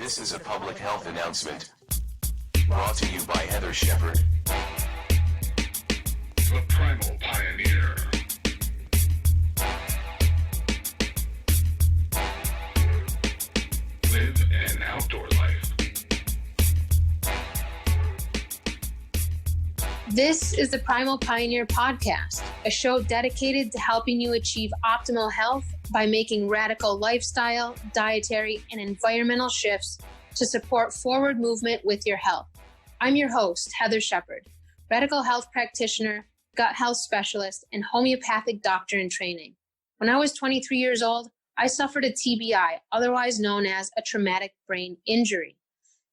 This is a public health announcement brought to you by Heather Shepard, the Primal Pioneer. Live an outdoor life. This is the Primal Pioneer podcast, a show dedicated to helping you achieve optimal health by making radical lifestyle, dietary, and environmental shifts to support forward movement with your health. I'm your host, Heather Shepard, radical health practitioner, gut health specialist, and homeopathic doctor in training. When I was 23 years old, I suffered a TBI, otherwise known as a traumatic brain injury.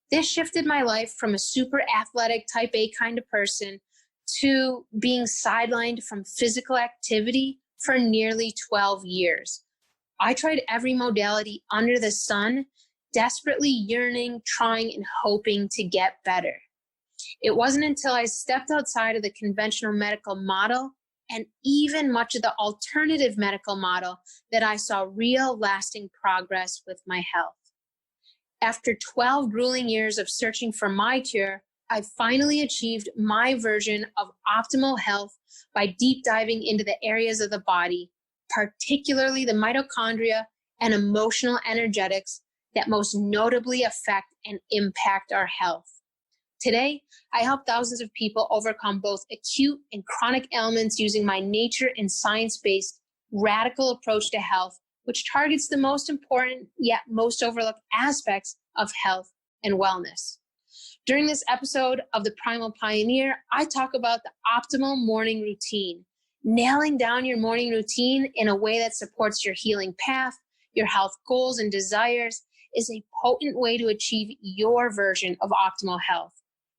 This shifted my life from a super athletic type A kind of person to being sidelined from physical activity for nearly 12 years. I tried every modality under the sun, desperately yearning, trying, and hoping to get better. It wasn't until I stepped outside of the conventional medical model and even much of the alternative medical model that I saw real lasting progress with my health. After 12 grueling years of searching for my cure, I finally achieved my version of optimal health by deep diving into the areas of the body, particularly the mitochondria and emotional energetics that most notably affect and impact our health. Today, I help thousands of people overcome both acute and chronic ailments using my nature and science-based radical approach to health, which targets the most important yet most overlooked aspects of health and wellness. During this episode of the Primal Pioneer, I talk about the optimal morning routine. Nailing down your morning routine in a way that supports your healing path, your health goals and desires is a potent way to achieve your version of optimal health.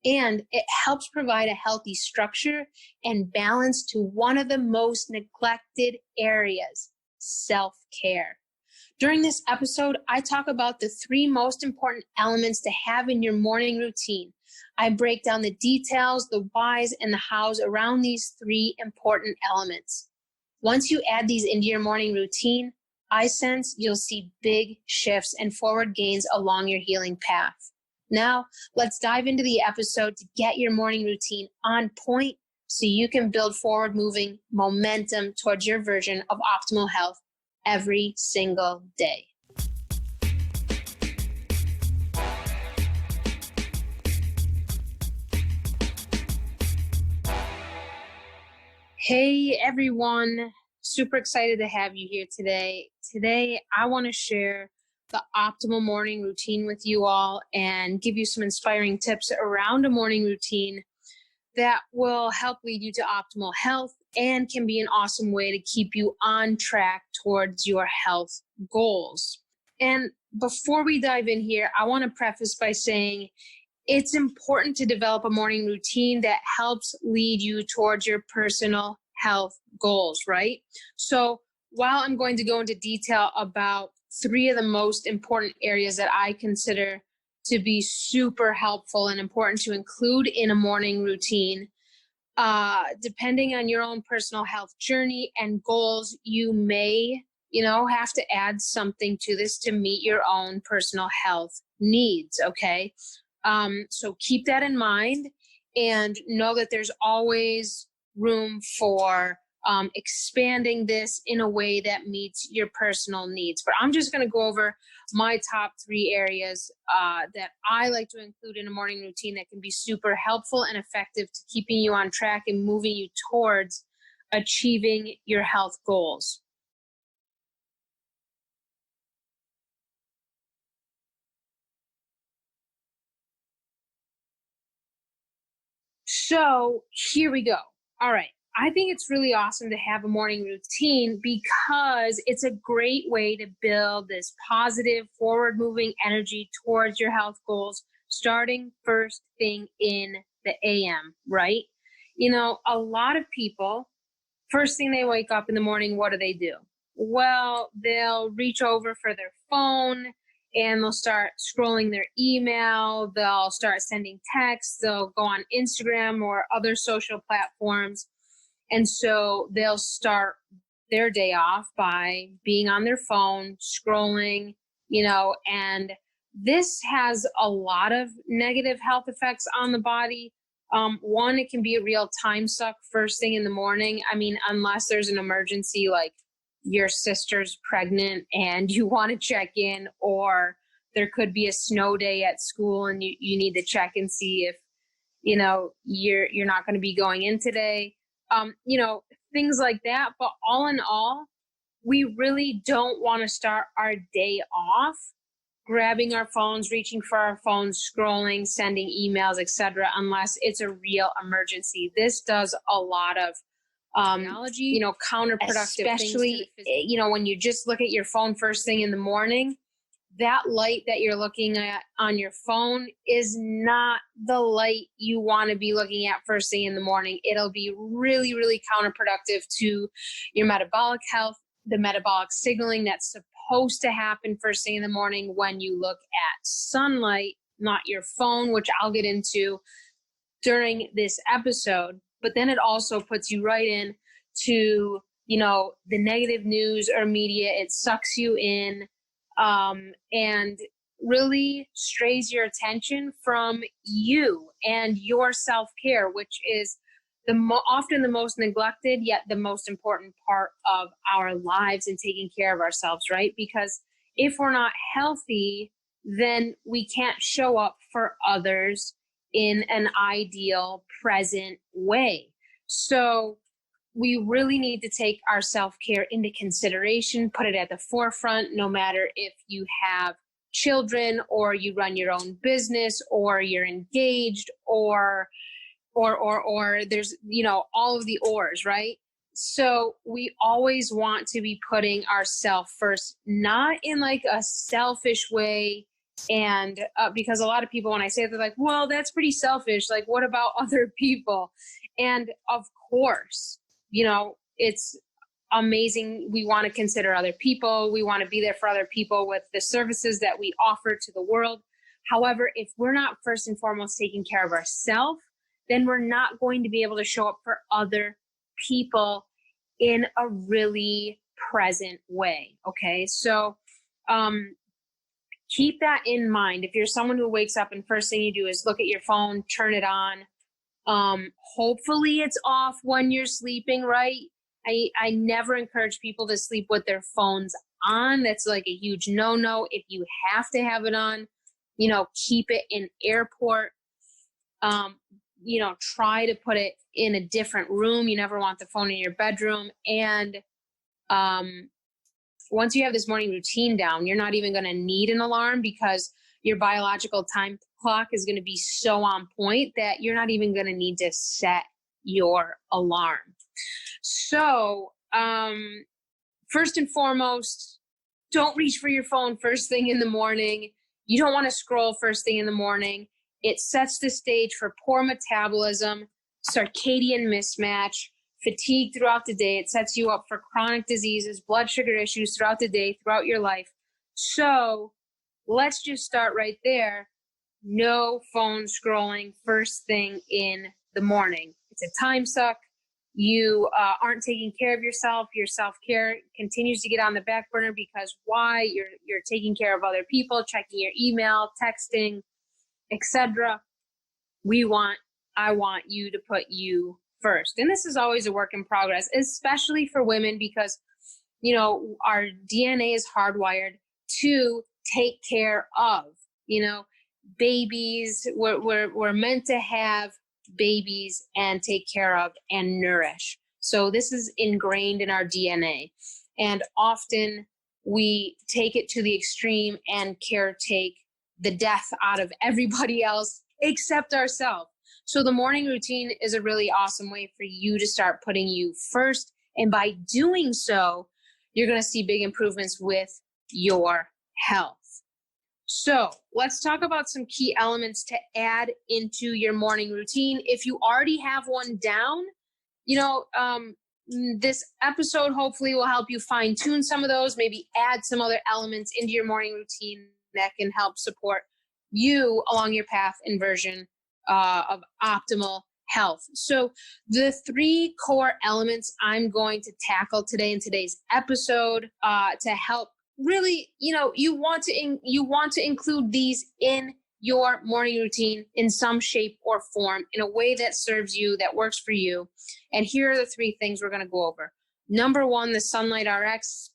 And it helps provide a healthy structure and balance to one of the most neglected areas, self-care. During this episode, I talk about the 3 most important elements to have in your morning routine. I break down the details, the whys, and the hows around these 3 important elements. Once you add these into your morning routine, I sense you'll see big shifts and forward gains along your healing path. Now, let's dive into the episode to get your morning routine on point so you can build forward moving momentum towards your version of optimal health every single day. Hey everyone, super excited to have you here today. Today, I want to share the optimal morning routine with you all and give you some inspiring tips around a morning routine that will help lead you to optimal health and can be an awesome way to keep you on track towards your health goals. And before we dive in here, I want to preface by saying it's important to develop a morning routine that helps lead you towards your personal health goals, right? So while I'm going to go into detail about 3 of the most important areas that I consider to be super helpful and important to include in a morning routine, depending on your own personal health journey and goals, you may, have to add something to this to meet your own personal health needs, okay? So keep that in mind and know that there's always room for expanding this in a way that meets your personal needs. But I'm just going to go over my top 3 areas that I like to include in a morning routine that can be super helpful and effective to keeping you on track and moving you towards achieving your health goals. So here we go. All right. I think it's really awesome to have a morning routine because it's a great way to build this positive, forward-moving energy towards your health goals, starting first thing in the AM, right? A lot of people, first thing they wake up in the morning, what do? Well, they'll reach over for their phone and they'll start scrolling their email. They'll start sending texts. They'll go on Instagram or other social platforms. And so they'll start their day off by being on their phone, scrolling, and this has a lot of negative health effects on the body. One, it can be a real time suck first thing in the morning. I mean, unless there's an emergency, like your sister's pregnant and you want to check in, or there could be a snow day at school and you need to check and see if, you're not going to be going in today. Things like that. But all in all, we really don't want to start our day off grabbing our phones, reaching for our phones, scrolling, sending emails, etc., unless it's a real emergency. This does a lot of counterproductive, especially when you just look at your phone first thing in the morning. That light that you're looking at on your phone is not the light you want to be looking at first thing in the morning. It'll be really, really counterproductive to your metabolic health, the metabolic signaling that's supposed to happen first thing in the morning when you look at sunlight, not your phone, which I'll get into during this episode. But then it also puts you right in to, the negative news or media. It sucks you in and really strays your attention from you and your self-care, which is often the most neglected, yet the most important part of our lives and taking care of ourselves, right? Because if we're not healthy, then we can't show up for others in an ideal, present way. So we really need to take our self-care into consideration, put it at the forefront, no matter if you have children or you run your own business or you're engaged or there's, all of the ors, right? So we always want to be putting ourselves first, not in like a selfish way. And because a lot of people, when I say it, they're like, well, that's pretty selfish. Like, what about other people? And of course, it's amazing. We want to consider other people. We want to be there for other people with the services that we offer to the world. However, if we're not first and foremost taking care of ourselves, then we're not going to be able to show up for other people in a really present way. Okay. So, keep that in mind. If you're someone who wakes up and first thing you do is look at your phone, turn it on. Hopefully it's off when you're sleeping, right? I never encourage people to sleep with their phones on. That's like a huge no-no. If you have to have it on, keep it in airport. Try to put it in a different room. You never want the phone in your bedroom. And once you have this morning routine down, you're not even going to need an alarm because your biological time clock is going to be so on point that you're not even going to need to set your alarm. So, first and foremost, don't reach for your phone first thing in the morning. You don't want to scroll first thing in the morning. It sets the stage for poor metabolism, circadian mismatch, fatigue throughout the day. It sets you up for chronic diseases, blood sugar issues throughout the day, throughout your life. So let's just start right there. No phone scrolling first thing in the morning. It's a time suck. You aren't taking care of yourself. Your self-care continues to get on the back burner because why? You're taking care of other people, checking your email, texting, etc. I want you to put you first. And this is always a work in progress, especially for women because, our DNA is hardwired to take care of, babies. We're meant to have babies and take care of and nourish. So this is ingrained in our DNA. And often we take it to the extreme and caretake the death out of everybody else except ourselves. So the morning routine is a really awesome way for you to start putting you first. And by doing so, you're going to see big improvements with your health. So let's talk about some key elements to add into your morning routine. If you already have one down, this episode hopefully will help you fine tune some of those, maybe add some other elements into your morning routine that can help support you along your path and version of optimal health. So the 3 core elements I'm going to tackle today in today's episode to help really, you want to include these in your morning routine in some shape or form, in a way that serves you, that works for you. And here are the three things we're going to go over. Number one, the Sunlight RX,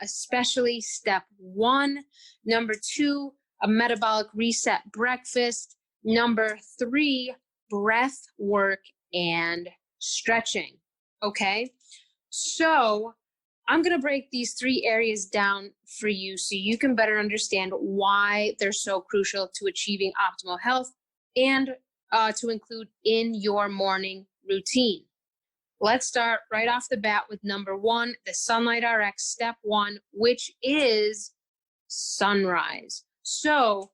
especially step one. Number two, a metabolic reset breakfast. Number three, breath work and stretching. Okay. So I'm going to break these three areas down for you so you can better understand why they're so crucial to achieving optimal health and to include in your morning routine. Let's start right off the bat with number one, the Sunlight RX step one, which is sunrise. So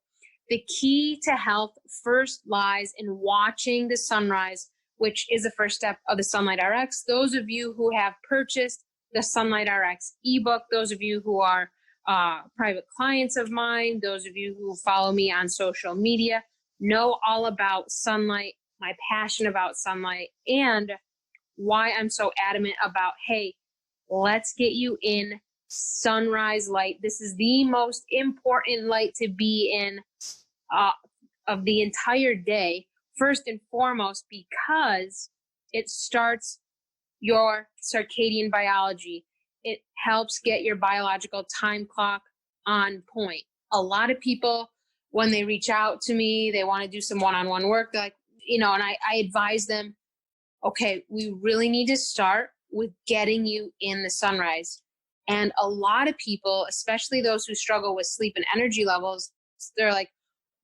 the key to health first lies in watching the sunrise, which is the first step of the Sunlight RX. Those of you who have purchased the Sunlight RX ebook, those of you who are private clients of mine, those of you who follow me on social media, know all about sunlight, my passion about sunlight, and why I'm so adamant about, hey, let's get you in sunrise light. This is the most important light to be in of the entire day, first and foremost, because it starts your circadian biology. It helps get your biological time clock on point. A lot of people, when they reach out to me, they want to do some one-on-one work. They're like, and I advise them, okay, we really need to start with getting you in the sunrise. And a lot of people, especially those who struggle with sleep and energy levels, they're like,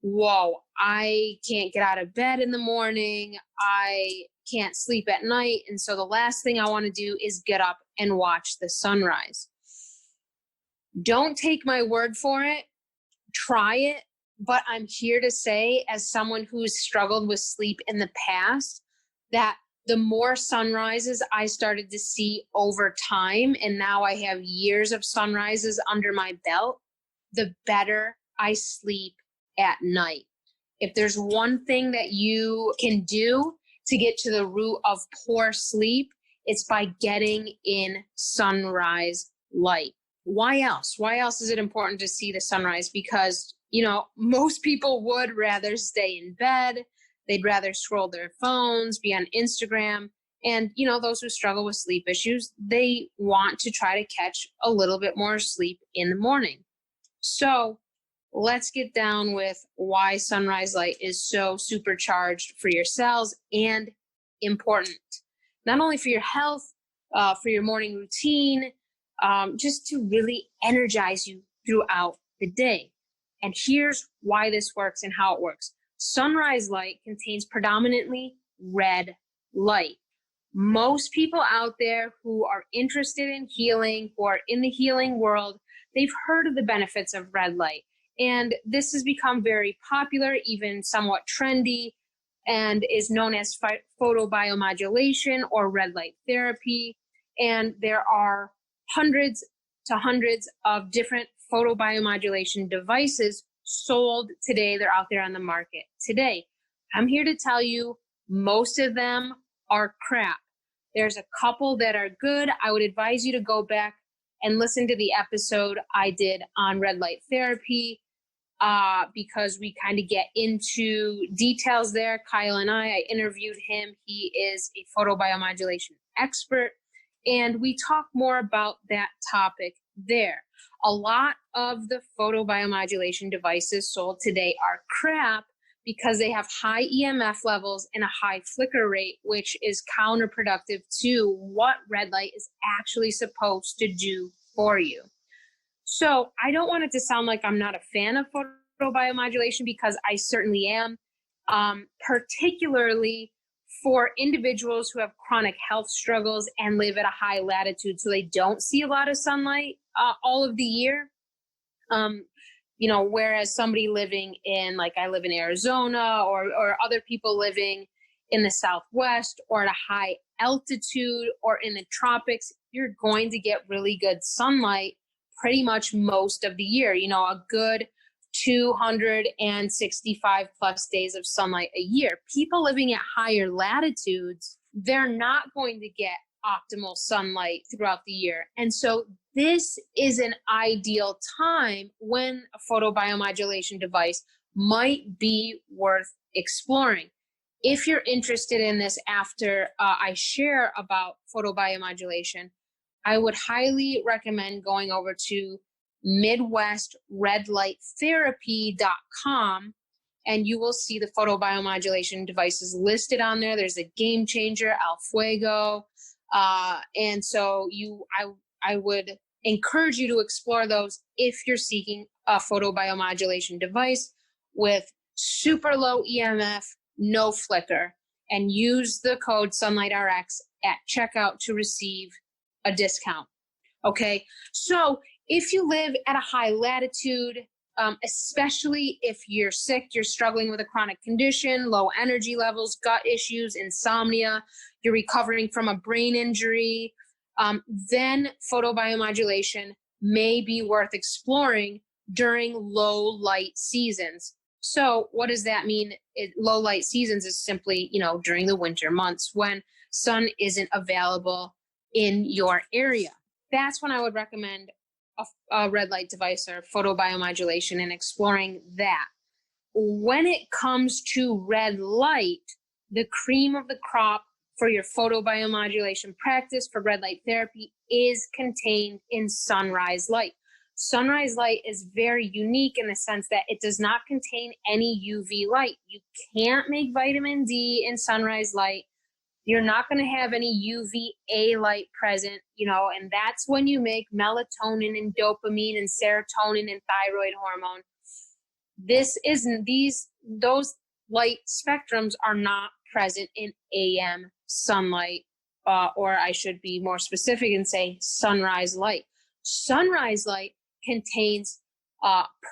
whoa, I can't get out of bed in the morning. I can't sleep at night. And so the last thing I want to do is get up and watch the sunrise. Don't take my word for it. Try it. But I'm here to say, as someone who's struggled with sleep in the past, that the more sunrises I started to see over time, and now I have years of sunrises under my belt, the better I sleep at night. If there's one thing that you can do to get to the root of poor sleep, it's by getting in sunrise light. Why else? Why else is it important to see the sunrise? Because, most people would rather stay in bed. They'd rather scroll their phones, be on Instagram. And, those who struggle with sleep issues, they want to try to catch a little bit more sleep in the morning. So let's get down with why sunrise light is so supercharged for your cells and important, not only for your health, for your morning routine, just to really energize you throughout the day. And here's why this works and how it works. Sunrise light contains predominantly red light. Most people out there who are interested in healing, who are in the healing world, they've heard of the benefits of red light. And this has become very popular, even somewhat trendy, and is known as photobiomodulation or red light therapy. And there are hundreds of different photobiomodulation devices sold today. They're out there on the market today. I'm here to tell you, most of them are crap. There's a couple that are good. I would advise you to go back and listen to the episode I did on red light therapy, because we kind of get into details there. Kyle and I interviewed him. He is a photobiomodulation expert, and we talk more about that topic there. A lot of the photobiomodulation devices sold today are crap because they have high EMF levels and a high flicker rate, which is counterproductive to what red light is actually supposed to do for you. So I don't want it to sound like I'm not a fan of photobiomodulation, because I certainly am, particularly for individuals who have chronic health struggles and live at a high latitude, so they don't see a lot of sunlight all of the year. Whereas somebody living in, like I live in Arizona, or other people living in the Southwest or at a high altitude or in the tropics, you're going to get really good sunlight pretty much most of the year. A good 265 plus days of sunlight a year. People living at higher latitudes, they're not going to get optimal sunlight throughout the year. And so this is an ideal time when a photobiomodulation device might be worth exploring. If you're interested in this after I share about photobiomodulation, I would highly recommend going over to midwestredlighttherapy.com, and you will see the photobiomodulation devices listed on there. There's a Game Changer, El Fuego, and so I would encourage you to explore those if you're seeking a photobiomodulation device with super low EMF, no flicker, and use the code SunlightRx at checkout to receive a discount. Okay, so if you live at a high latitude, especially if you're sick, you're struggling with a chronic condition, low energy levels, gut issues, insomnia, you're recovering from a brain injury, then photobiomodulation may be worth exploring during low light seasons. So what does that mean? Low light seasons is simply, during the winter months when sun isn't available in your area. That's when I would recommend a red light device or photobiomodulation and exploring that. When it comes to red light, the cream of the crop for your photobiomodulation practice for red light therapy is contained in sunrise light. Sunrise light is very unique in the sense that it does not contain any UV light. You can't make vitamin D in sunrise light. You're not going to have any UVA light present, and that's when you make melatonin and dopamine and serotonin and thyroid hormone. Those light spectrums are not present in AM sunlight, or I should be more specific and say sunrise light. Sunrise light contains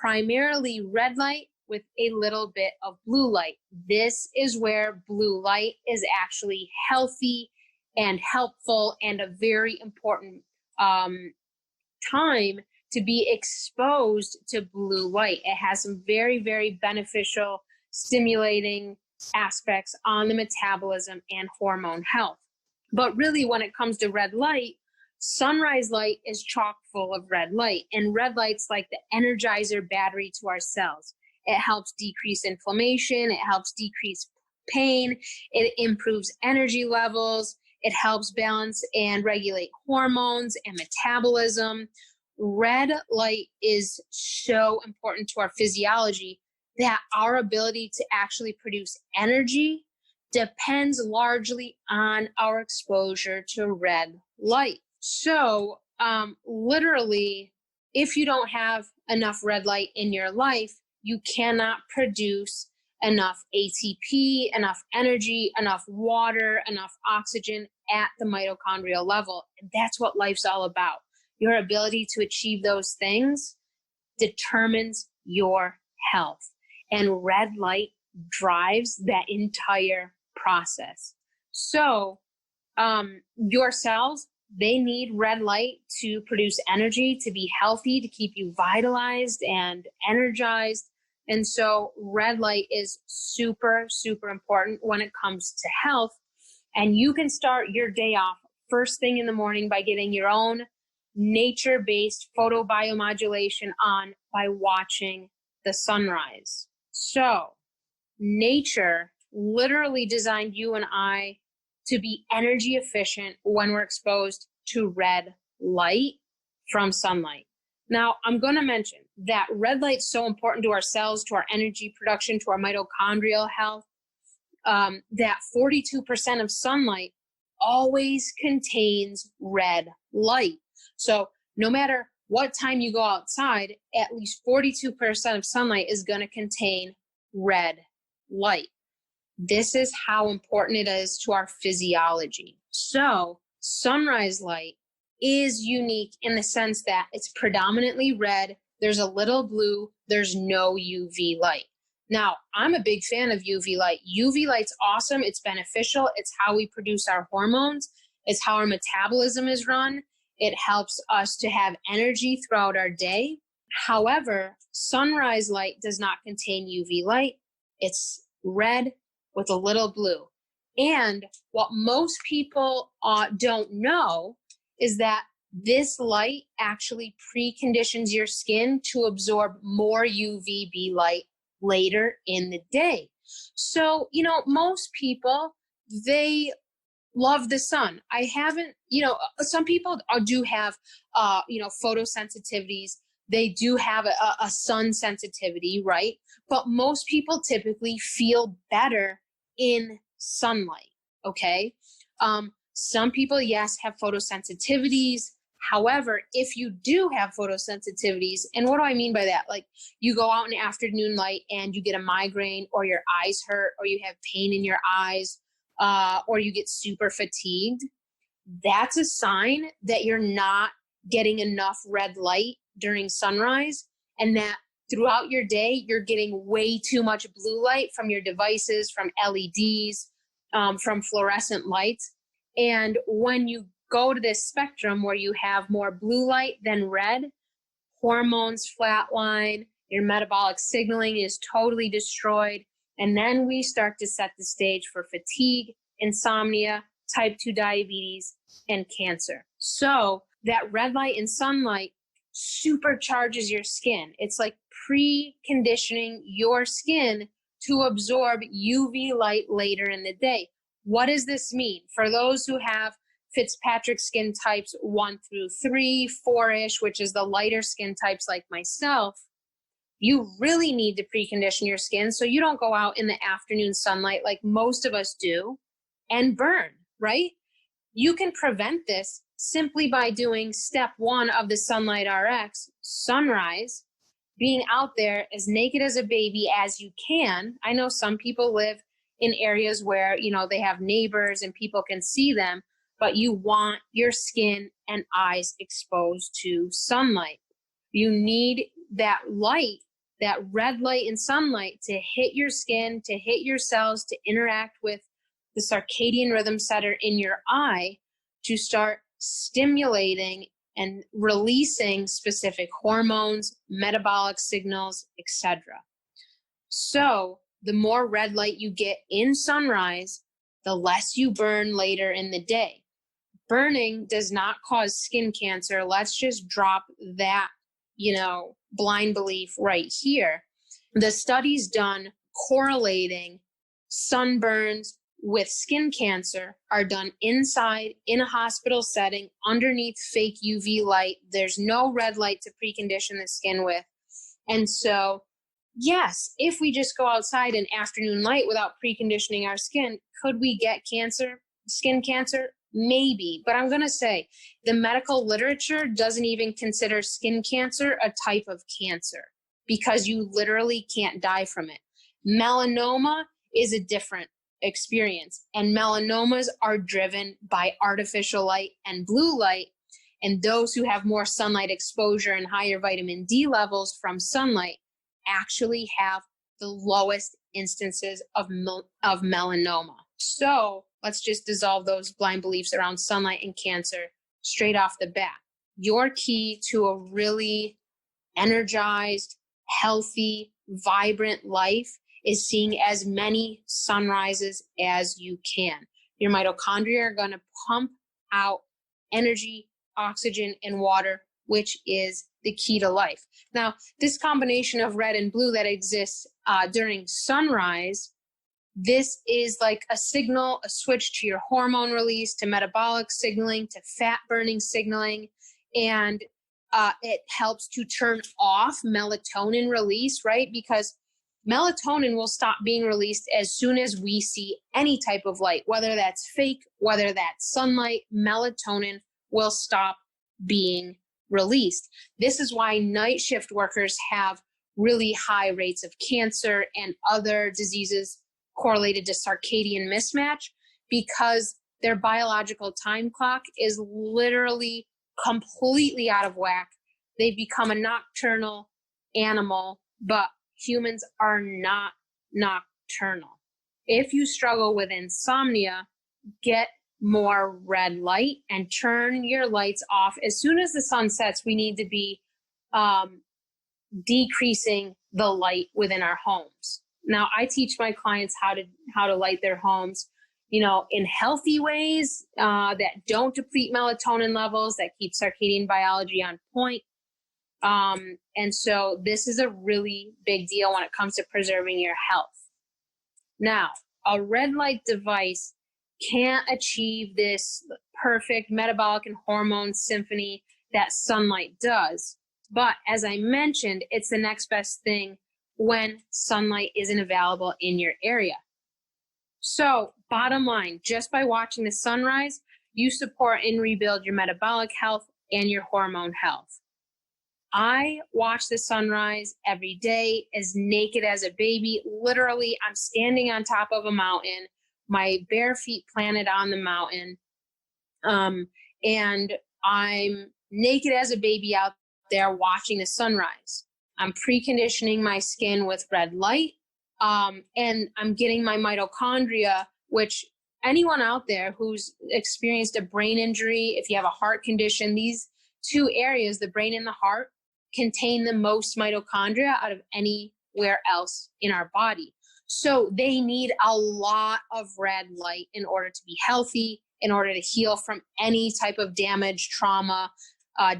primarily red light with a little bit of blue light. This is where blue light is actually healthy and helpful and a very important time to be exposed to blue light. It has some very, very beneficial stimulating aspects on the metabolism and hormone health. But really, when it comes to red light, sunrise light is chock full of red light, and red light's like the energizer battery to our cells. It helps decrease inflammation, it helps decrease pain, it improves energy levels, it helps balance and regulate hormones and metabolism. Red light is so important to our physiology that our ability to actually produce energy depends largely on our exposure to red light. So literally, if you don't have enough red light in your life, you cannot produce enough ATP, enough energy, enough water, enough oxygen at the mitochondrial level. And that's what life's all about. Your ability to achieve those things determines your health. And red light drives that entire process. So your cells, they need red light to produce energy, to be healthy, to keep you vitalized and energized. And so red light is super, super important when it comes to health. And you can start your day off first thing in the morning by getting your own nature-based photobiomodulation on by watching the sunrise. So nature literally designed you and I to be energy efficient when we're exposed to red light from sunlight. Now, I'm going to mention that red light's so important to our cells, to our energy production, to our mitochondrial health, that 42% of sunlight always contains red light. So no matter what time you go outside, at least 42% of sunlight is going to contain red light. This is how important it is to our physiology. So sunrise light is unique in the sense that it's predominantly red, there's a little blue, there's no UV light. Now, I'm a big fan of UV light. UV light's awesome, it's beneficial, it's how we produce our hormones, it's how our metabolism is run, it helps us to have energy throughout our day. However, sunrise light does not contain UV light, it's red with a little blue. And what most people don't know is that This light actually preconditions your skin to absorb more UVB light later in the day. So, most people, they love the sun. I haven't, some people do have, photosensitivities. They do have a sun sensitivity, right? But most people typically feel better in sunlight, okay? Some people, yes, have photosensitivities. However, if you do have photosensitivities, and what do I mean by that? Like you go out in afternoon light and you get a migraine, or your eyes hurt, or you have pain in your eyes, or you get super fatigued, that's a sign that you're not getting enough red light during sunrise, and that throughout your day, you're getting way too much blue light from your devices, from LEDs, from fluorescent lights. And when you go to this spectrum where you have more blue light than red, hormones flatline, your metabolic signaling is totally destroyed. And then we start to set the stage for fatigue, insomnia, type 2 diabetes, and cancer. So that red light and sunlight supercharges your skin. It's like preconditioning your skin to absorb UV light later in the day. What does this mean? For those who have Fitzpatrick skin types 1 through 3, 4-ish, which is the lighter skin types like myself, you really need to precondition your skin so you don't go out in the afternoon sunlight like most of us do and burn, right? You can prevent this simply by doing step 1 of the Sunlight RX, sunrise, being out there as naked as a baby as you can. I know some people live in areas where, they have neighbors and people can see them, but you want your skin and eyes exposed to sunlight. You need that light, that red light and sunlight to hit your skin, to hit your cells, to interact with the circadian rhythm setter in your eye to start stimulating and releasing specific hormones, metabolic signals, etc. So the more red light you get in sunrise, the less you burn later in the day. Burning does not cause skin cancer. Let's just drop that, blind belief right here. The studies done correlating sunburns with skin cancer are done inside in a hospital setting underneath fake UV light. There's no red light to precondition the skin with. And so, yes, if we just go outside in afternoon light without preconditioning our skin, could we get cancer, skin cancer? Maybe, but I'm going to say the medical literature doesn't even consider skin cancer a type of cancer because you literally can't die from it. Melanoma is a different experience, and melanomas are driven by artificial light and blue light, and those who have more sunlight exposure and higher vitamin D levels from sunlight actually have the lowest instances of melanoma. So let's just dissolve those blind beliefs around sunlight and cancer straight off the bat. Your key to a really energized, healthy, vibrant life is seeing as many sunrises as you can. Your mitochondria are going to pump out energy, oxygen, and water, which is the key to life. Now, this combination of red and blue that exists during sunrise, this is like a signal, a switch to your hormone release, to metabolic signaling, to fat burning signaling, and it helps to turn off melatonin release, right? Because melatonin will stop being released as soon as we see any type of light, whether that's fake, whether that's sunlight, melatonin will stop being released. This is why night shift workers have really high rates of cancer and other diseases correlated to circadian mismatch, because their biological time clock is literally completely out of whack. They've become a nocturnal animal, but humans are not nocturnal. If you struggle with insomnia, get more red light and turn your lights off. As soon as the sun sets, we need to be decreasing the light within our homes. Now, I teach my clients how to light their homes in healthy ways that don't deplete melatonin levels, that keep circadian biology on point. And so this is a really big deal when it comes to preserving your health. Now, a red light device can't achieve this perfect metabolic and hormone symphony that sunlight does. But as I mentioned, it's the next best thing when sunlight isn't available in your area. So bottom line, just by watching the sunrise, you support and rebuild your metabolic health and your hormone health. I watch the sunrise every day as naked as a baby. Literally, I'm standing on top of a mountain, my bare feet planted on the mountain, and I'm naked as a baby out there watching the sunrise. I'm preconditioning my skin with red light, and I'm getting my mitochondria, which anyone out there who's experienced a brain injury, if you have a heart condition, these two areas, the brain and the heart, contain the most mitochondria out of anywhere else in our body. So they need a lot of red light in order to be healthy, in order to heal from any type of damage, trauma,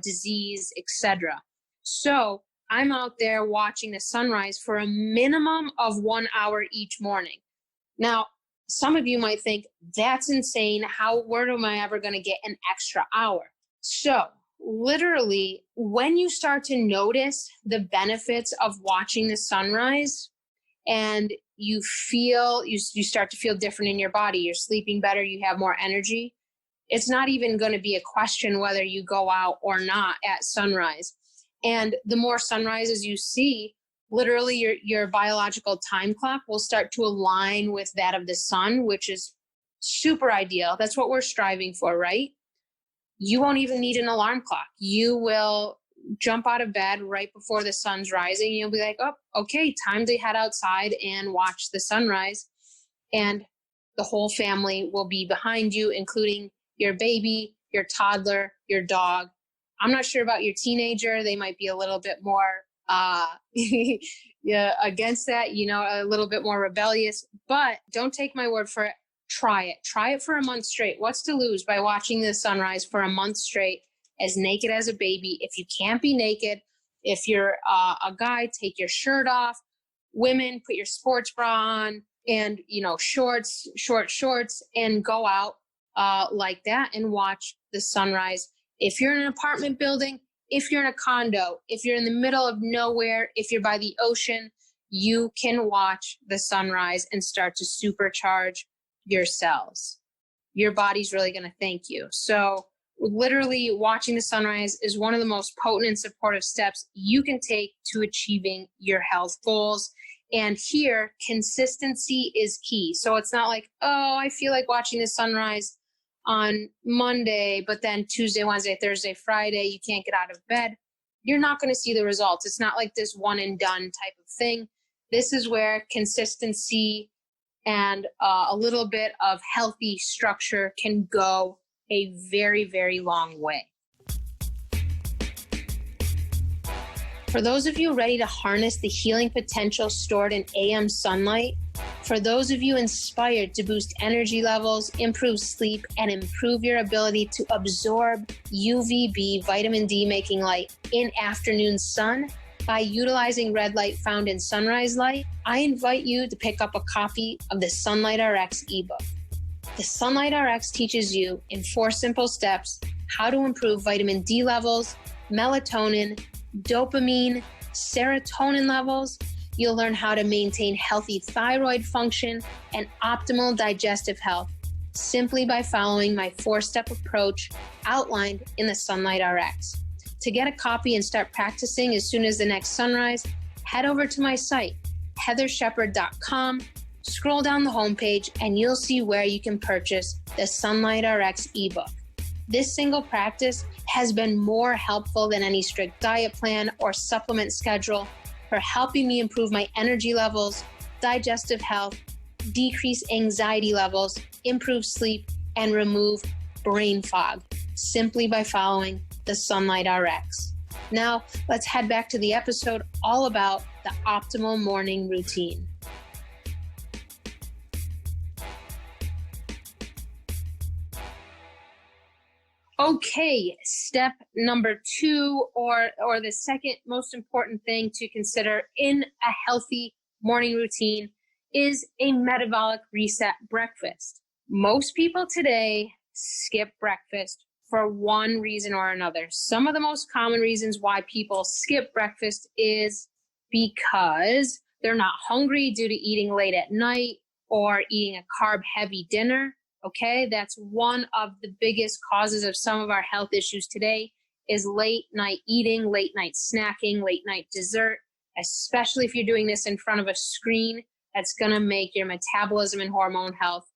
disease, etc. So I'm out there watching the sunrise for a minimum of 1 hour each morning. Now, some of you might think, that's insane. Where am I ever going to get an extra hour? So literally, when you start to notice the benefits of watching the sunrise, and you start to feel different in your body, you're sleeping better, you have more energy, it's not even going to be a question whether you go out or not at sunrise. And the more sunrises you see, literally your biological time clock will start to align with that of the sun, which is super ideal. That's what we're striving for, right? You won't even need an alarm clock. You will jump out of bed right before the sun's rising. You'll be like, oh, okay, time to head outside and watch the sunrise. And the whole family will be behind you, including your baby, your toddler, your dog. I'm not sure about your teenager. They might be a little bit more against that, a little bit more rebellious, but don't take my word for it. Try it. Try it for a month straight. What's to lose by watching the sunrise for a month straight as naked as a baby? If you can't be naked, if you're a guy, take your shirt off. Women, put your sports bra on and, short shorts and go out like that and watch the sunrise. If you're in an apartment building, if you're in a condo, if you're in the middle of nowhere, if you're by the ocean, you can watch the sunrise and start to supercharge your cells. Your body's really going to thank you. So literally watching the sunrise is one of the most potent and supportive steps you can take to achieving your health goals. And here, consistency is key. So it's not like, oh, I feel like watching the sunrise on Monday, but then Tuesday, Wednesday, Thursday, Friday, you can't get out of bed. You're not going to see the results. It's not like this one and done type of thing. This is where consistency and a little bit of healthy structure can go a very, very long way. For those of you ready to harness the healing potential stored in AM sunlight, for those of you inspired to boost energy levels, improve sleep, and improve your ability to absorb UVB vitamin D making light in afternoon sun by utilizing red light found in sunrise light, I invite you to pick up a copy of the Sunlight RX ebook. The Sunlight RX teaches you in 4 simple steps how to improve vitamin D levels, melatonin, dopamine, serotonin levels. You'll learn how to maintain healthy thyroid function and optimal digestive health simply by following my 4-step approach outlined in the Sunlight RX. To get a copy and start practicing as soon as the next sunrise, head over to my site, heathershepard.com, scroll down the homepage, and you'll see where you can purchase the Sunlight RX ebook. This single practice has been more helpful than any strict diet plan or supplement schedule for helping me improve my energy levels, digestive health, decrease anxiety levels, improve sleep, and remove brain fog simply by following the Sunlight RX. Now, let's head back to the episode all about the optimal morning routine. Okay, step number 2, or the second most important thing to consider in a healthy morning routine, is a metabolic reset breakfast. Most people today skip breakfast for one reason or another. Some of the most common reasons why people skip breakfast is because they're not hungry due to eating late at night or eating a carb-heavy dinner. Okay, that's one of the biggest causes of some of our health issues today is late night eating, late night snacking, late night dessert, especially if you're doing this in front of a screen. That's going to make your metabolism and hormone health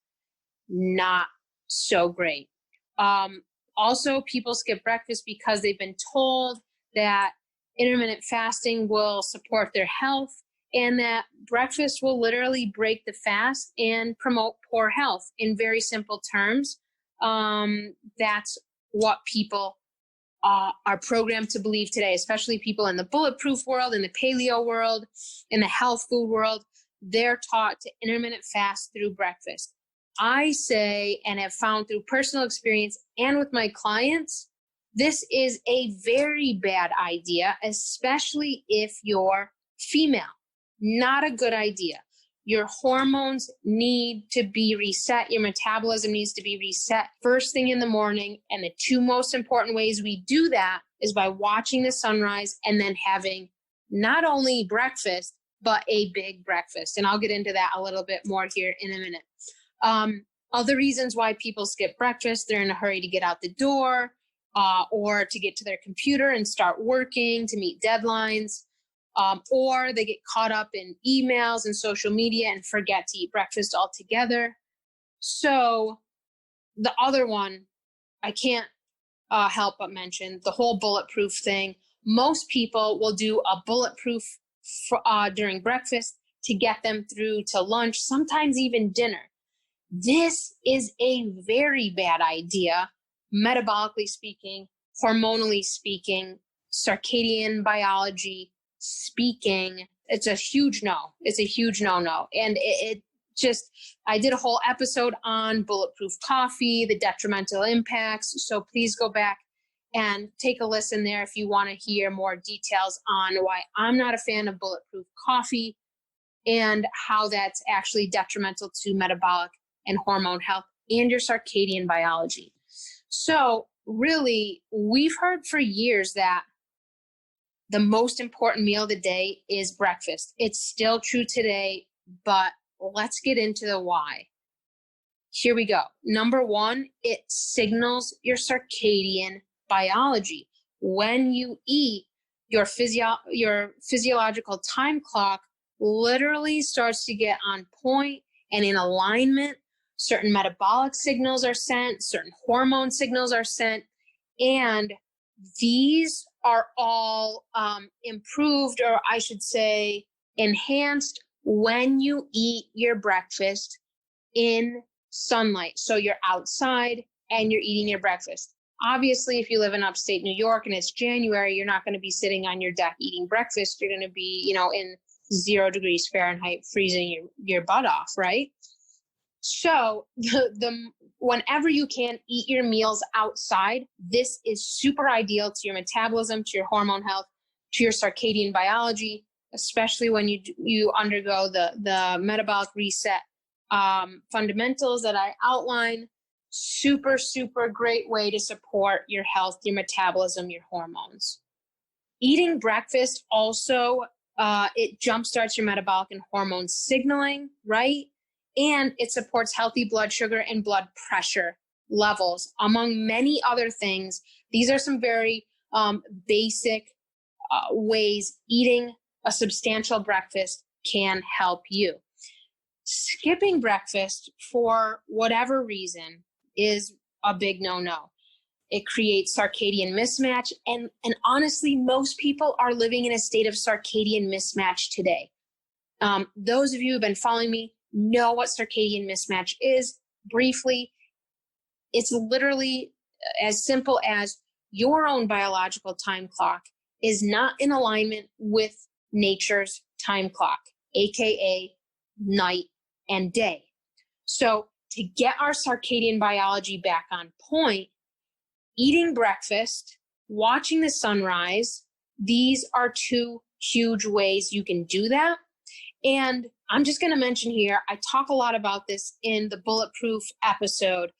not so great. Also, people skip breakfast because they've been told that intermittent fasting will support their health and that breakfast will literally break the fast and promote poor health. In very simple terms, that's what people are programmed to believe today, especially people in the bulletproof world, in the paleo world, in the health food world. They're taught to intermittent fast through breakfast. I say, and have found through personal experience and with my clients, this is a very bad idea, especially if you're female. Not a good idea. Your hormones need to be reset. Your metabolism needs to be reset first thing in the morning. And the 2 most important ways we do that is by watching the sunrise and then having not only breakfast, but a big breakfast. And I'll get into that a little bit more here in a minute. Other reasons why people skip breakfast, they're in a hurry to get out the door or to get to their computer and start working, to meet deadlines. Or they get caught up in emails and social media and forget to eat breakfast altogether. So the other one, I can't help but mention the whole bulletproof thing. Most people will do a bulletproof during breakfast to get them through to lunch, sometimes even dinner. This is a very bad idea, metabolically speaking, hormonally speaking, circadian biology speaking. It's a huge no. It's a huge no-no. And it just, I did a whole episode on bulletproof coffee, the detrimental impacts. So please go back and take a listen there if you want to hear more details on why I'm not a fan of bulletproof coffee and how that's actually detrimental to metabolic and hormone health and your circadian biology. So really, we've heard for years that the most important meal of the day is breakfast. It's still true today, but let's get into the why. Here we go. Number 1, it signals your circadian biology. When you eat, your physiological time clock literally starts to get on point and in alignment. Certain metabolic signals are sent, certain hormone signals are sent, and these are all improved, or I should say enhanced, when you eat your breakfast in sunlight. So you're outside and you're eating your breakfast. Obviously, if you live in upstate New York and it's January, you're not going to be sitting on your deck eating breakfast. You're going to be, in 0 degrees Fahrenheit, freezing your butt off, right? So whenever you can, eat your meals outside. This is super ideal to your metabolism, to your hormone health, to your circadian biology, especially when you undergo the metabolic reset fundamentals that I outline. Super, super great way to support your health, your metabolism, your hormones. Eating breakfast also, it jumpstarts your metabolic and hormone signaling, right? And it supports healthy blood sugar and blood pressure levels, among many other things. These are some very basic ways eating a substantial breakfast can help you. Skipping breakfast for whatever reason is a big no-no. It creates circadian mismatch. And honestly, most people are living in a state of circadian mismatch today. Those of you who've been following me know what circadian mismatch is. Briefly, it's literally as simple as your own biological time clock is not in alignment with nature's time clock, aka night and day. So to get our circadian biology back on point, eating breakfast, watching the sunrise, these are two huge ways you can do that. And I'm just going to mention here, I talk a lot about this in the Bulletproof episode,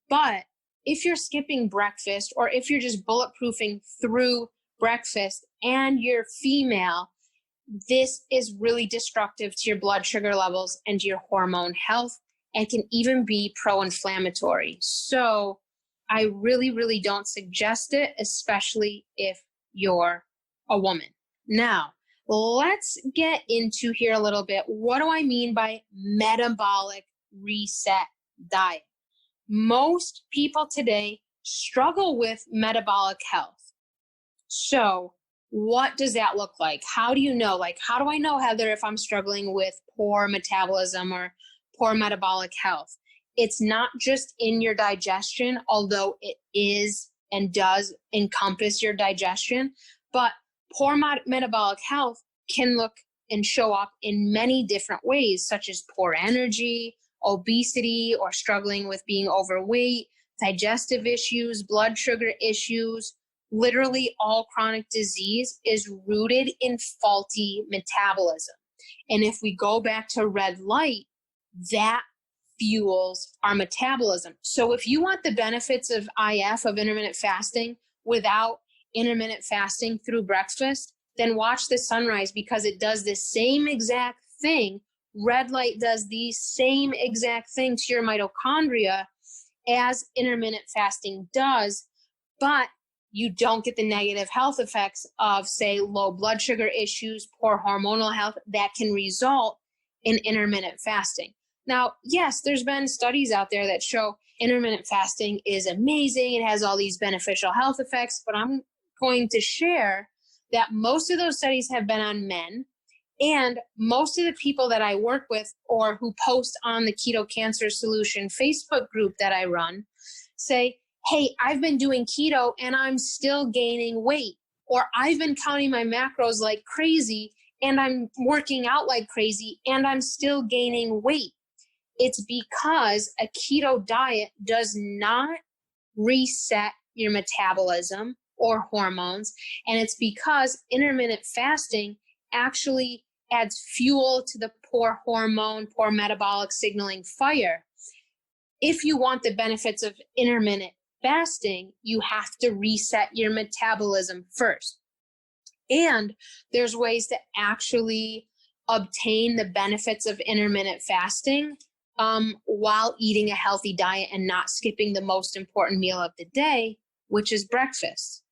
but if you're skipping breakfast or if you're just bulletproofing through breakfast and you're female, this is really destructive to your blood sugar levels and to your hormone health and can even be pro-inflammatory. So I really, really don't suggest it, especially if you're a woman. Now, let's get into here a little bit. What do I mean by metabolic reset diet? Most people today struggle with metabolic health. So what does that look like? How do you know? Like, how do I know, Heather, if I'm struggling with poor metabolism or poor metabolic health? It's not just in your digestion, although it is and does encompass your digestion, but poor metabolic health can look and show up in many different ways, such as poor energy, obesity, or struggling with being overweight, digestive issues, blood sugar issues. Literally all chronic disease is rooted in faulty metabolism. And if we go back to red light, that fuels our metabolism. So if you want the benefits of IF, of intermittent fasting, without intermittent fasting through breakfast, then watch the sunrise, because it does the same exact thing. Red light does the same exact thing to your mitochondria as intermittent fasting does, but you don't get the negative health effects of, say, low blood sugar issues, poor hormonal health that can result in intermittent fasting. Now, yes, there's been studies out there that show intermittent fasting is amazing. It has all these beneficial health effects, but I'm going to share that most of those studies have been on men. And most of the people that I work with or who post on the Keto Cancer Solution Facebook group that I run say, hey, I've been doing keto and I'm still gaining weight, or I've been counting my macros like crazy and I'm working out like crazy and I'm still gaining weight. It's because a keto diet does not reset your metabolism or hormones. And it's because intermittent fasting actually adds fuel to the poor hormone, poor metabolic signaling fire. If you want the benefits of intermittent fasting, you have to reset your metabolism first. And there's ways to actually obtain the benefits of intermittent fasting while eating a healthy diet and not skipping the most important meal of the day, which is breakfast.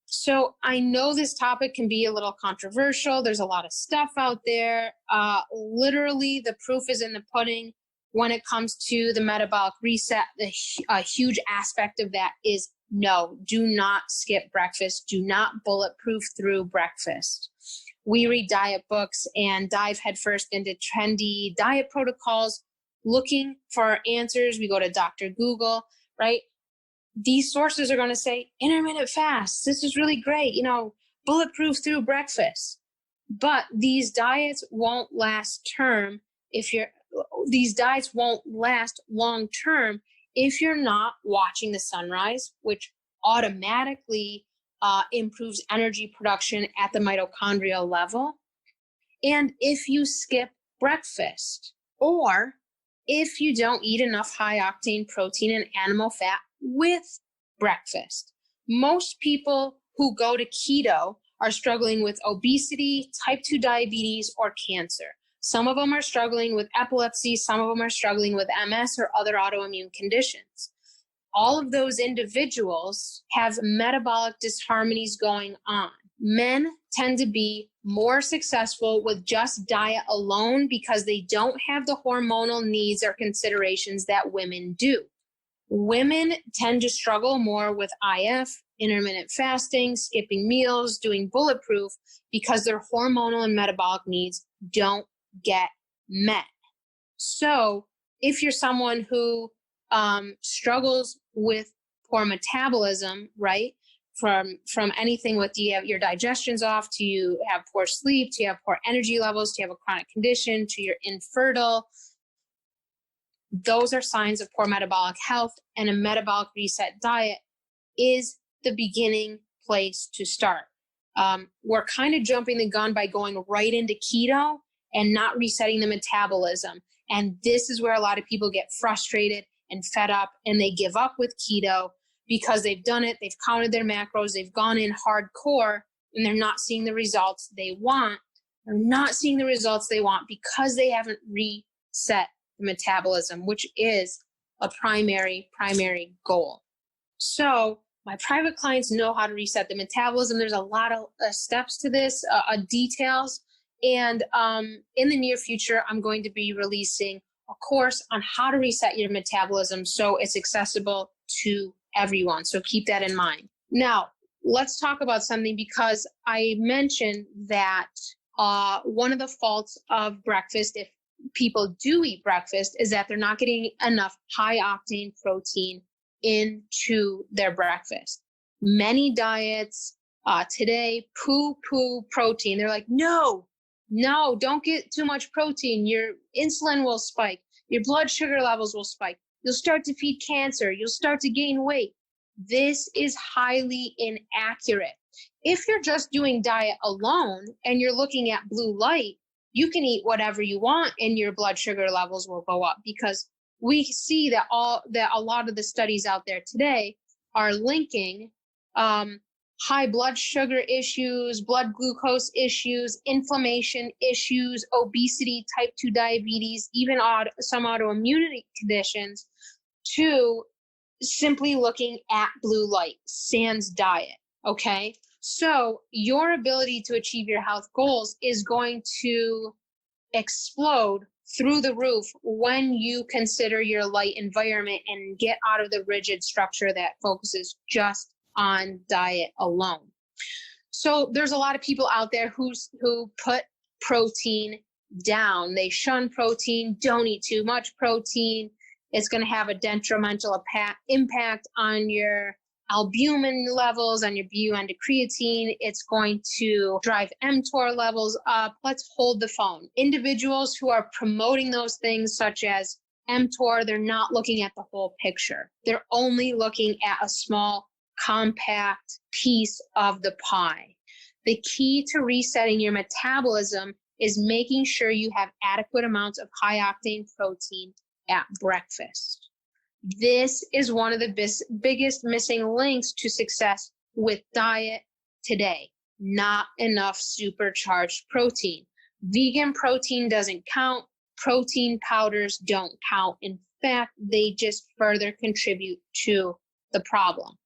So I know this topic can be a little controversial. There's a lot of stuff out there. Literally, the proof is in the pudding when it comes to the metabolic reset. A huge aspect of that is no, do not skip breakfast. Do not bulletproof through breakfast. We read diet books and dive headfirst into trendy diet protocols, looking for our answers. We go to Dr. Google, right? These sources are going to say intermittent fast. This is really great. Bulletproof through breakfast. But these diets won't last these diets won't last long term if you're not watching the sunrise, which automatically improves energy production at the mitochondrial level. And if you skip breakfast, or if you don't eat enough high octane protein and animal fat with breakfast. Most people who go to keto are struggling with obesity, type 2 diabetes, or cancer. Some of them are struggling with epilepsy. Some of them are struggling with MS or other autoimmune conditions. All of those individuals have metabolic disharmonies going on. Men tend to be more successful with just diet alone because they don't have the hormonal needs or considerations that women do. Women tend to struggle more with IF, intermittent fasting, skipping meals, doing bulletproof, because their hormonal and metabolic needs don't get met. So if you're someone who struggles with poor metabolism, right, from anything with your digestion's off, to you have poor sleep, to you have poor energy levels, to you have a chronic condition, to you're infertile, those are signs of poor metabolic health, and a metabolic reset diet is the beginning place to start. We're kind of jumping the gun by going right into keto and not resetting the metabolism. And this is where a lot of people get frustrated and fed up, and they give up with keto because they've done it, they've counted their macros, they've gone in hardcore, and they're not seeing the results they want. They're not seeing the results they want because they haven't reset the metabolism, which is a primary goal. So my private clients know how to reset the metabolism. There's a lot of steps to this, details. And in the near future, I'm going to be releasing a course on how to reset your metabolism so it's accessible to everyone. So keep that in mind. Now, let's talk about something, because I mentioned that one of the faults of breakfast, if people do eat breakfast, is that they're not getting enough high octane protein into their breakfast. Many diets today poo-poo protein. They're like, no, don't get too much protein. Your insulin will spike. Your blood sugar levels will spike. You'll start to feed cancer. You'll start to gain weight. This is highly inaccurate. If you're just doing diet alone and you're looking at blue light, you can eat whatever you want and your blood sugar levels will go up, because we see that a lot of the studies out there today are linking high blood sugar issues, blood glucose issues, inflammation issues, obesity, type 2 diabetes, even some autoimmunity conditions, to simply looking at blue light, sans diet, okay? So your ability to achieve your health goals is going to explode through the roof when you consider your light environment and get out of the rigid structure that focuses just on diet alone. So there's a lot of people out there who put protein down. They shun protein, don't eat too much protein. It's going to have a detrimental impact on your albumin levels, on your BU and creatine. It's going to drive mTOR levels up. Let's hold the phone. Individuals who are promoting those things, such as mTOR, they're not looking at the whole picture. They're only looking at a small, compact piece of the pie. The key to resetting your metabolism is making sure you have adequate amounts of high octane protein at breakfast. This is one of the biggest missing links to success with diet today. Not enough supercharged protein. Vegan protein doesn't count. Protein powders don't count. In fact, they just further contribute to the problem.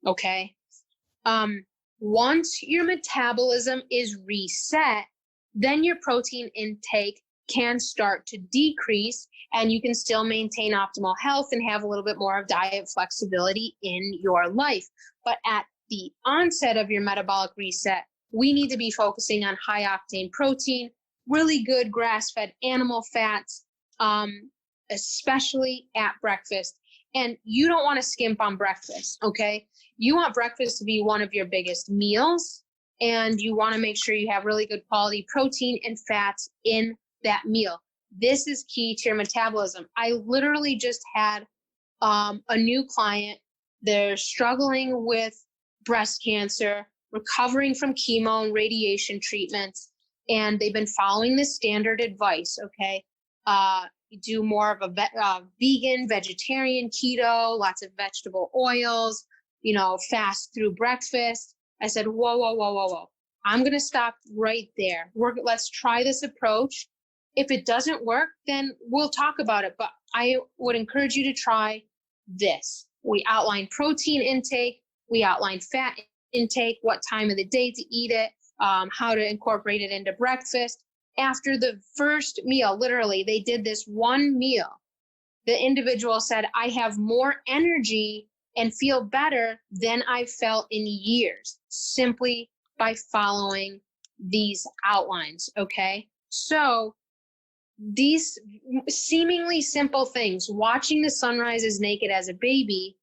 Okay? Once your metabolism is reset, then your protein intake can start to decrease, and you can still maintain optimal health and have a little bit more of diet flexibility in your life. But at the onset of your metabolic reset, we need to be focusing on high octane protein, really good grass-fed animal fats, especially at breakfast. And you don't want to skimp on breakfast, okay? You want breakfast to be one of your biggest meals, and you want to make sure you have really good quality protein and fats in that meal. This is key to your metabolism. I literally just had a new client. They're struggling with breast cancer, recovering from chemo and radiation treatments, and they've been following the standard advice, okay? Do more of a vegan, vegetarian, keto, lots of vegetable oils, fast through breakfast. I said, whoa. I'm going to stop right there. Let's try this approach. If it doesn't work, then we'll talk about it. But I would encourage you to try this. We outline protein intake. We outline fat intake, what time of the day to eat it, how to incorporate it into breakfast. After the first meal, literally, they did this one meal. The individual said, I have more energy and feel better than I've felt in years, simply by following these outlines, okay? So these seemingly simple things, watching the sunrise as naked as a baby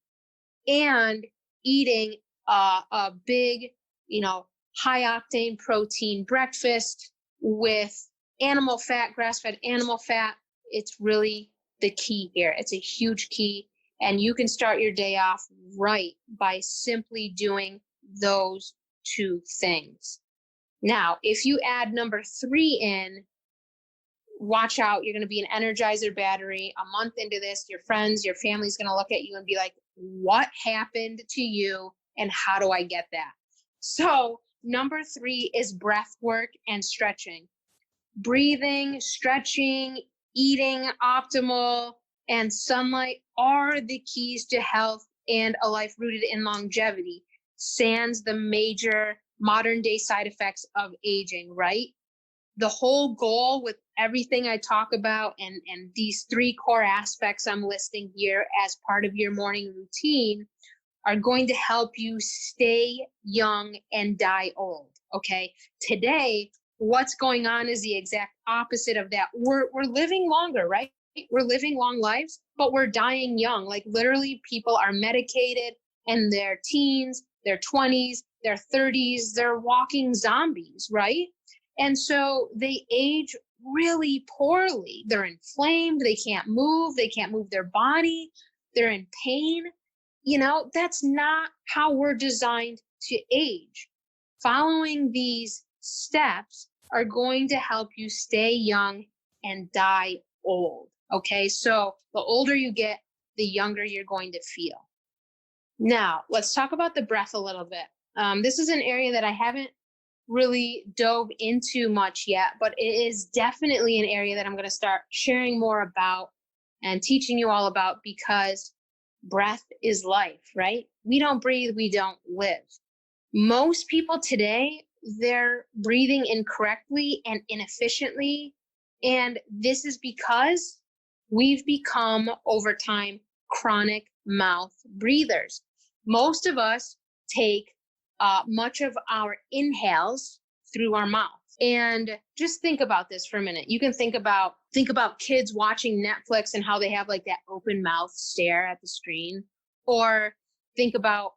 and eating a big, high octane protein breakfast with animal fat, grass-fed animal fat, it's really the key here. It's a huge key. And you can start your day off right by simply doing those two things. Now, if you add number 3 in, watch out. You're going to be an Energizer battery. A month into this, your friends, your family's going to look at you and be like, what happened to you? And how do I get that? So number 3 is breath work and stretching. Breathing, stretching, eating optimal, and sunlight are the keys to health and a life rooted in longevity, sans the major modern day side effects of aging, right? The whole goal with everything I talk about and these 3 core aspects I'm listing here as part of your morning routine are going to help you stay young and die old, okay? Today, what's going on is the exact opposite of that. We're living longer, right? We're living long lives, but we're dying young. Like literally people are medicated in their teens, their 20s, their 30s, they're walking zombies, right? And so they age really poorly. They're inflamed, they can't move their body, they're in pain. You know, that's not how we're designed to age. Following these steps are going to help you stay young and die old. Okay, so the older you get, the younger you're going to feel. Now, let's talk about the breath a little bit. This is an area that I haven't really dove into much yet, but it is definitely an area that I'm going to start sharing more about and teaching you all about, because breath is life, right? We don't breathe, we don't live. Most people today, they're breathing incorrectly and inefficiently. And this is because we've become, over time, chronic mouth breathers. Most of us take much of our inhales through our mouth. And just think about this for a minute. You can think about kids watching Netflix and how they have like that open mouth stare at the screen, or think about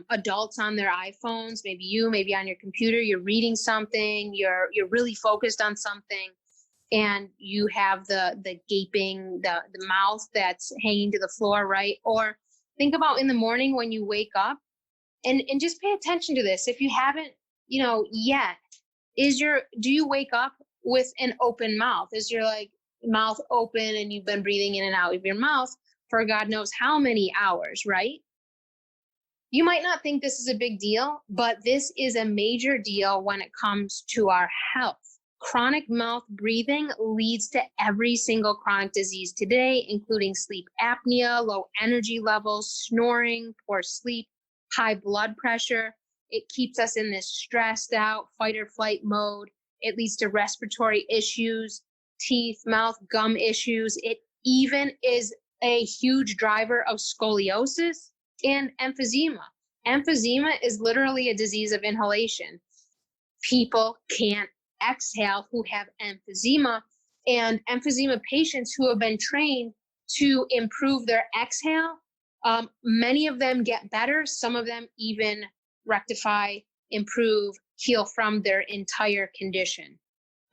adults on their iPhones, maybe on your computer, you're reading something, you're really focused on something, and you have the gaping, the mouth that's hanging to the floor, right? Or think about in the morning when you wake up, and just pay attention to this. If you haven't, yet, do you wake up with an open mouth? Is your mouth open and you've been breathing in and out of your mouth for God knows how many hours, right? You might not think this is a big deal, but this is a major deal when it comes to our health. Chronic mouth breathing leads to every single chronic disease today, including sleep apnea, low energy levels, snoring, poor sleep, high blood pressure. It keeps us in this stressed out fight or flight mode. It leads to respiratory issues, teeth, mouth, gum issues. It even is a huge driver of scoliosis and emphysema. Emphysema is literally a disease of inhalation. People can't exhale who have emphysema, and emphysema patients who have been trained to improve their exhale, many of them get better. Some of them even rectify, improve, heal from their entire condition.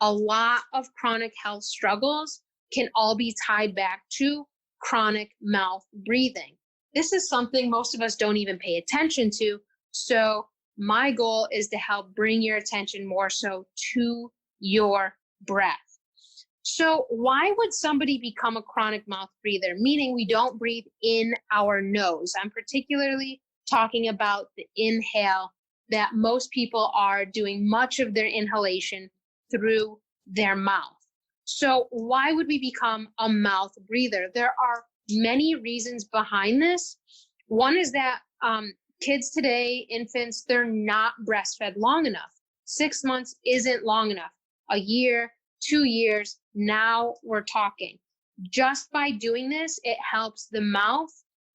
A lot of chronic health struggles can all be tied back to chronic mouth breathing. This is something most of us don't even pay attention to. So my goal is to help bring your attention more so to your breath. So why would somebody become a chronic mouth breather? Meaning we don't breathe in our nose. I'm particularly talking about the inhale, that most people are doing much of their inhalation through their mouth. So why would we become a mouth breather? There are many reasons behind this. One is that kids today, infants, they're not breastfed long enough. 6 months isn't long enough. A year, 2 years, now we're talking. Just by doing this, it helps the mouth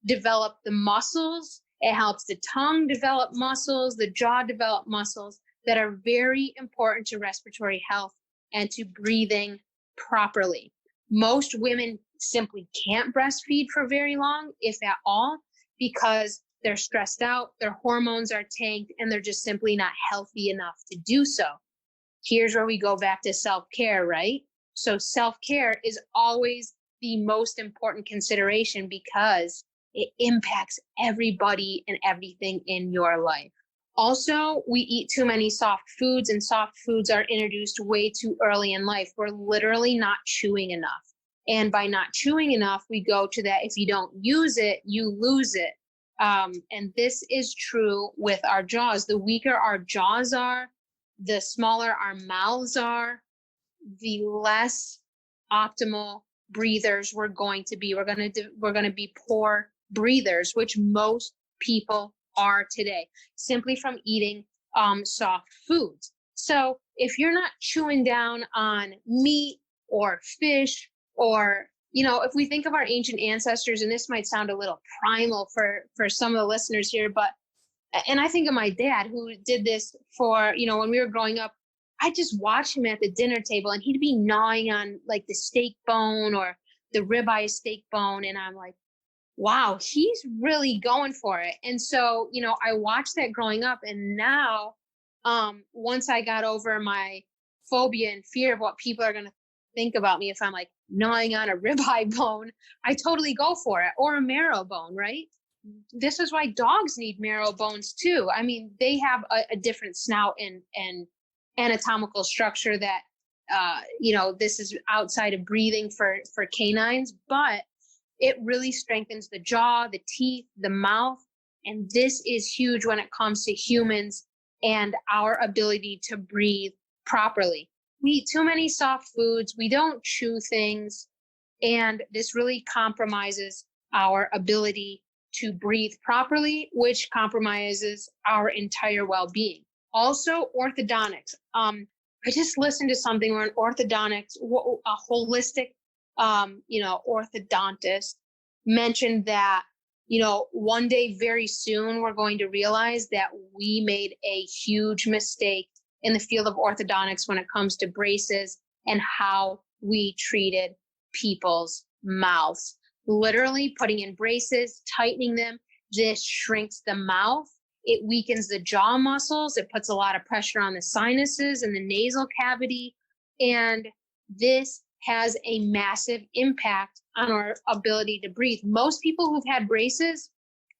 develop the muscles. It helps the tongue develop muscles, the jaw develop muscles that are very important to respiratory health and to breathing properly. Most women simply can't breastfeed for very long, if at all, because they're stressed out, their hormones are tanked, and they're just simply not healthy enough to do so. Here's where we go back to self-care, right? So self-care is always the most important consideration, because it impacts everybody and everything in your life. Also, we eat too many soft foods, and soft foods are introduced way too early in life. We're literally not chewing enough. And by not chewing enough, we go to that if you don't use it, you lose it. And this is true with our jaws. The weaker our jaws are, the smaller our mouths are, the less optimal breathers we're going to be. We're going to be poor breathers, which most people are today, simply from eating soft foods. So if you're not chewing down on meat or fish, or, if we think of our ancient ancestors, and this might sound a little primal for some of the listeners here, and I think of my dad who did this for, when we were growing up. I just watch him at the dinner table, and he'd be gnawing on like the steak bone or the ribeye steak bone. And I'm like, wow, he's really going for it. And so, I watched that growing up. And now, once I got over my phobia and fear of what people are going to think about me if I'm like gnawing on a ribeye bone, I totally go for it. Or a marrow bone, right? This is why dogs need marrow bones too. I mean, they have a different snout and anatomical structure that, this is outside of breathing for canines, but it really strengthens the jaw, the teeth, the mouth. And this is huge when it comes to humans and our ability to breathe properly. We eat too many soft foods. We don't chew things. And this really compromises our ability to breathe properly, which compromises our entire well-being. Also, orthodontics. I just listened to something where an orthodontist, a holistic, orthodontist mentioned that, one day very soon, we're going to realize that we made a huge mistake in the field of orthodontics when it comes to braces and how we treated people's mouths. Literally putting in braces, tightening them, this shrinks the mouth. It weakens the jaw muscles. It puts a lot of pressure on the sinuses and the nasal cavity. And this has a massive impact on our ability to breathe. Most people who've had braces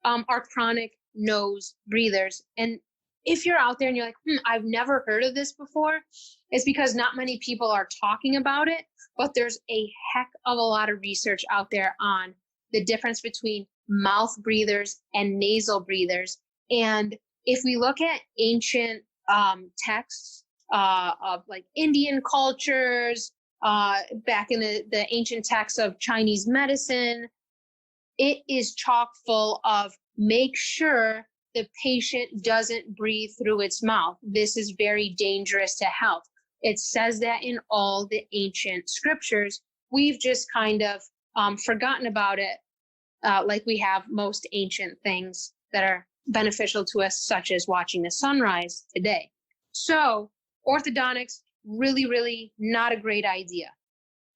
are chronic nose breathers. And if you're out there and you're like, I've never heard of this before, it's because not many people are talking about it. But there's a heck of a lot of research out there on the difference between mouth breathers and nasal breathers. And if we look at ancient texts of like Indian cultures, back in the ancient texts of Chinese medicine, it is chock full of make sure the patient doesn't breathe through its mouth. This is very dangerous to health. It says that in all the ancient scriptures. We've just kind of forgotten about it, like we have most ancient things that are beneficial to us, such as watching the sunrise today. So orthodontics, really, really not a great idea.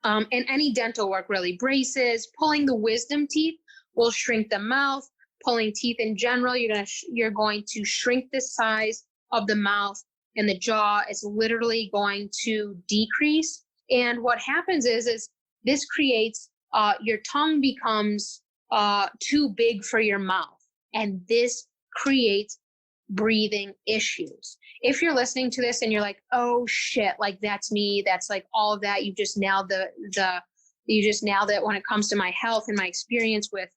And any dental work, really. Braces, pulling the wisdom teeth will shrink the mouth. Pulling teeth in general, you're going to shrink the size of the mouth, and the jaw is literally going to decrease. And what happens is this creates, your tongue becomes too big for your mouth. And this creates breathing issues. If you're listening to this and you're like, oh shit, like that's me, that's like all of that, you just nailed it when it comes to my health and my experience with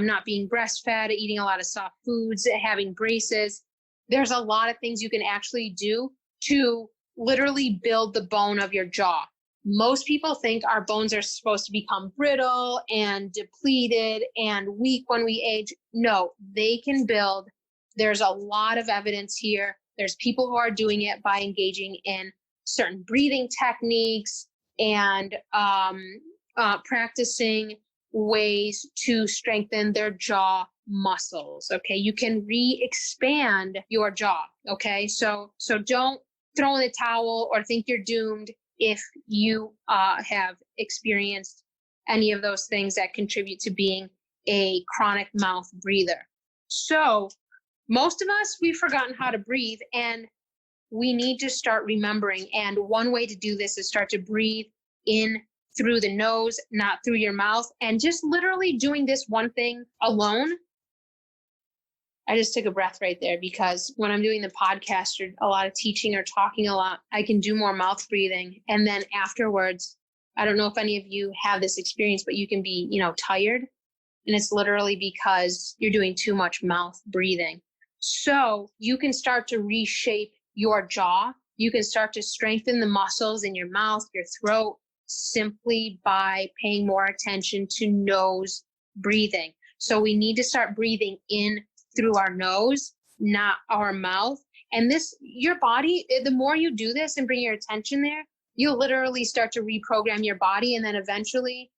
not being breastfed, eating a lot of soft foods, having braces. There's a lot of things you can actually do to literally build the bone of your jaw. Most people think our bones are supposed to become brittle and depleted and weak when we age. No, they can build. There's a lot of evidence here. There's people who are doing it by engaging in certain breathing techniques and practicing ways to strengthen their jaw muscles. Okay, you can re-expand your jaw. Okay, so don't throw in the towel or think you're doomed if you have experienced any of those things that contribute to being a chronic mouth breather. So most of us, we've forgotten how to breathe, and we need to start remembering. And one way to do this is start to breathe in through the nose, not through your mouth. And just literally doing this one thing alone. I just took a breath right there, because when I'm doing the podcast or a lot of teaching or talking a lot, I can do more mouth breathing. And then afterwards, I don't know if any of you have this experience, but you can be, tired. And it's literally because you're doing too much mouth breathing. So you can start to reshape your jaw. You can start to strengthen the muscles in your mouth, your throat, simply by paying more attention to nose breathing. So we need to start breathing in through our nose, not our mouth. And this, your body, the more you do this and bring your attention there, you'll literally start to reprogram your body. And then eventually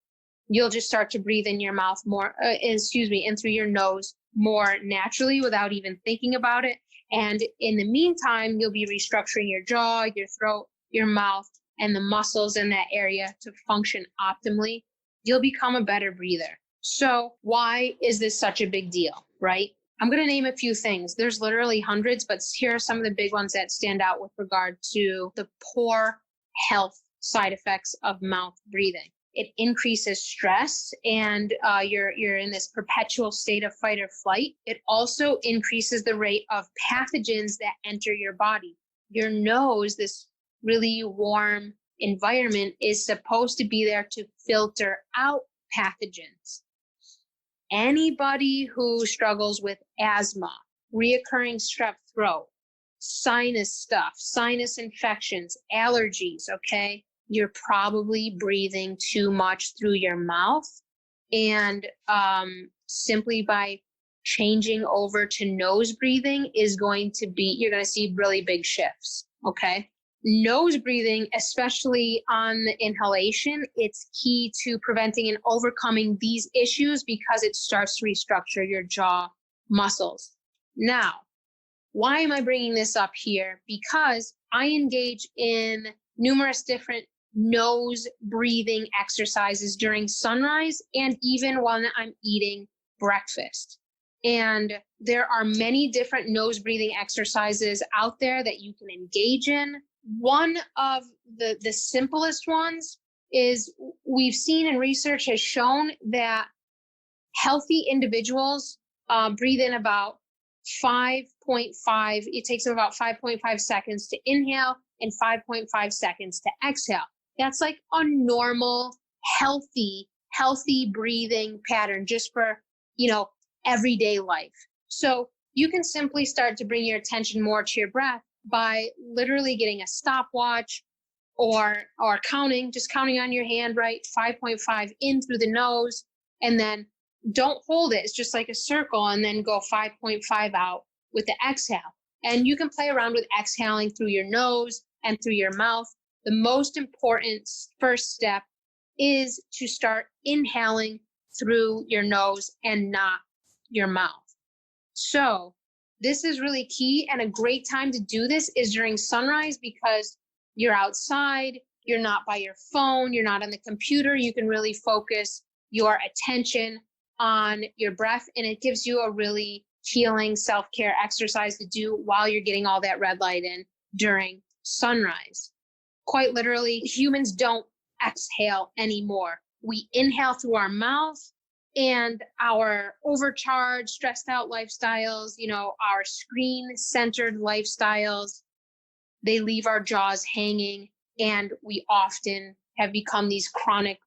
you'll just start to breathe in your mouth more, in through your nose more naturally without even thinking about it. And in the meantime, you'll be restructuring your jaw, your throat, your mouth, and the muscles in that area to function optimally. You'll become a better breather. So why is this such a big deal, right? I'm going to name a few things. There's literally hundreds, but here are some of the big ones that stand out with regard to the poor health side effects of mouth breathing. It increases stress, and you're in this perpetual state of fight or flight. It also increases the rate of pathogens that enter your body. Your nose, this really warm environment, is supposed to be there to filter out pathogens. Anybody who struggles with asthma, reoccurring strep throat, sinus stuff, sinus infections, allergies, okay? You're probably breathing too much through your mouth. And simply by changing over to nose breathing you're going to see really big shifts, okay? Nose breathing, especially on the inhalation, it's key to preventing and overcoming these issues because it starts to restructure your jaw muscles. Now, why am I bringing this up here? Because I engage in numerous different nose breathing exercises during sunrise and even while I'm eating breakfast. And there are many different nose breathing exercises out there that you can engage in. One of the simplest ones is we've seen and research has shown that healthy individuals breathe in about 5.5. It takes them about 5.5 seconds to inhale and 5.5 seconds to exhale. That's like a normal, healthy breathing pattern just for, everyday life. So you can simply start to bring your attention more to your breath by literally getting a stopwatch or counting on your hand, right? 5.5 in through the nose, and then don't hold it. It's just like a circle, and then go 5.5 out with the exhale. And you can play around with exhaling through your nose and through your mouth. The most important first step is to start inhaling through your nose and not your mouth. So this is really key, and a great time to do this is during sunrise because you're outside, you're not by your phone, you're not on the computer. You can really focus your attention on your breath, and it gives you a really healing self-care exercise to do while you're getting all that red light in during sunrise. Quite literally, humans don't exhale anymore. We inhale through our mouth, and our overcharged, stressed out lifestyles, our screen-centered lifestyles, they leave our jaws hanging, and we often have become these chronic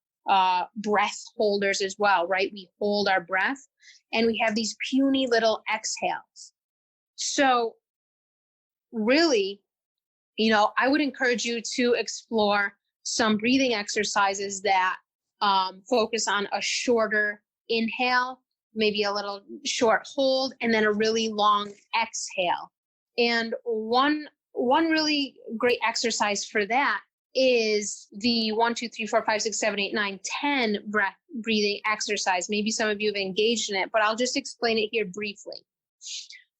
breath holders as well, right? We hold our breath, and we have these puny little exhales. So really, I would encourage you to explore some breathing exercises that focus on a shorter inhale, maybe a little short hold, and then a really long exhale. And one really great exercise for that is the 1, 2, 3, 4, 5, 6, 7, 8, 9, 10 breath breathing exercise. Maybe some of you have engaged in it, but I'll just explain it here briefly.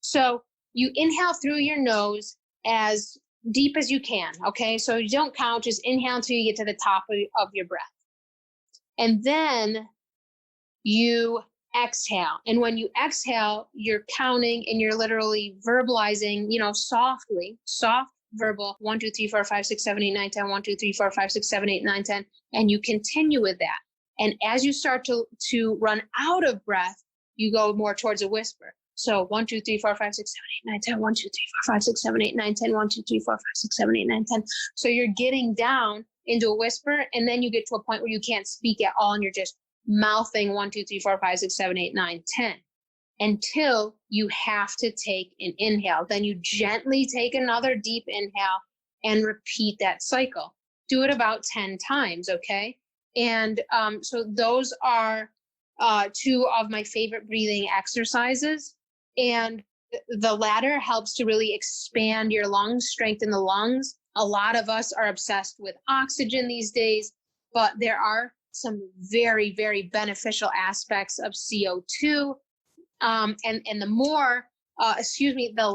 So you inhale through your nose as deep as you can, okay? So you don't count, just inhale until you get to the top of your breath. And then you exhale. And when you exhale, you're counting and you're literally verbalizing, soft verbal 1, 2, 3, 4, 5, 6, 7, 8, 9, 10, 1, 2, 3, 4, 5, 6, 7, 8, 9, 10, and you continue with that. And as you start to run out of breath, you go more towards a whisper. So 1, 2, 3, 4, 5, 6, 7, 8, 9, 10, 1, 2, 3, 4, 5, 6, 7, 8, 9, 10, 1, 2, 3, 4, 5, 6, 7, 8, 9, 10. So you're getting down into a whisper, and then you get to a point where you can't speak at all, and you're just mouthing 1, 2, 3, 4, 5, 6, 7, 8, 9, 10 until you have to take an inhale. Then you gently take another deep inhale and repeat that cycle. Do it about 10 times, okay? And so those are two of my favorite breathing exercises. And the latter helps to really expand your lungs, strengthen the lungs. A lot of us are obsessed with oxygen these days, but there are some very, very beneficial aspects of CO2. And the